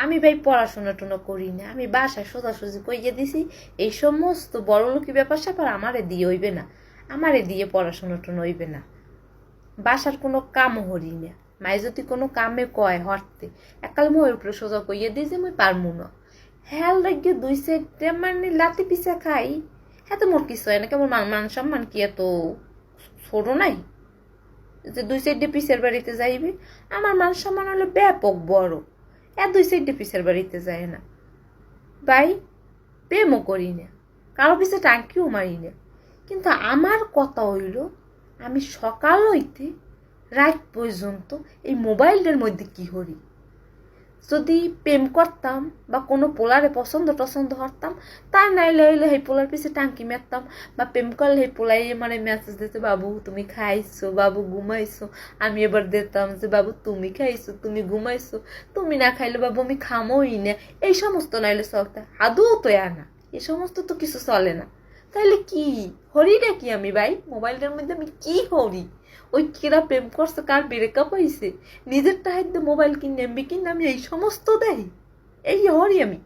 আমি ভাই পড়াশোনা টুনা করি না, আমি বাসায় সোজাসুজি কইয়ে দিছি এই সমস্ত বড় লোকি ব্যাপার স্যাপার আমারে দিয়ে হইবে না, আমারে দিয়ে পড়াশোনা টুনা হইবে না। বাসার কোনো কামও হরি না, মাই যদি কোনো কামে কয় হরতে একাল মোর উপরে সোজা কইয়ে দিই যে মুই পারমু না। হেল লাগিয়ে 2 সাইডে মানে লাতি পিছা খাই, হ্যাঁ তো মোর কিছু হয় না, কেমন মান সম্মান কি এত ছোট নাই যে 2 সাইডে পিছের বাড়িতে যাইবে? আমার মান সম্মান হলো ব্যাপক বড়, 2 সাইডে পিছের বাড়িতে যায় না ভাই। প্রেমও করি না, কারো পিছে টাঙ্কিও মারি না, কিন্তু আমার কথা হইল আমি সকাল হইতে রাত পর্যন্ত এই মোবাইলের মধ্যে কি হরি। যদি প্রেম করতাম বা কোনো পোলারে পছন্দ টছন্দ হরতাম, তাই নাইলে হইলে সেই পোলার পিছে টাঙ্কি মারতাম, বা প্রেম করলে সেই পোলাই মানে মেসেজ দিতে, বাবু তুমি খাইছো, বাবু ঘুমাইছো। আমি এবার দিতাম যে বাবু তুমি খাইছো, তুমি ঘুমাইছো, তুমি না খাইলে বাবু আমি খামোই না। এই সমস্ত নাইলে চলতে আদৌ তো না, এই সমস্ত তো কিছু চলে না। তাইলে কি হরিটা কি আমি ভাই? মোবাইলটার মধ্যে আমি কি হরি? ওই কিরা প্রেম করছে, কার ব্রেকআপ হয়েছে, নিজের টাহাইতে মোবাইল কিনে আমি এই সমস্ত দেয়, এই হরি আমি।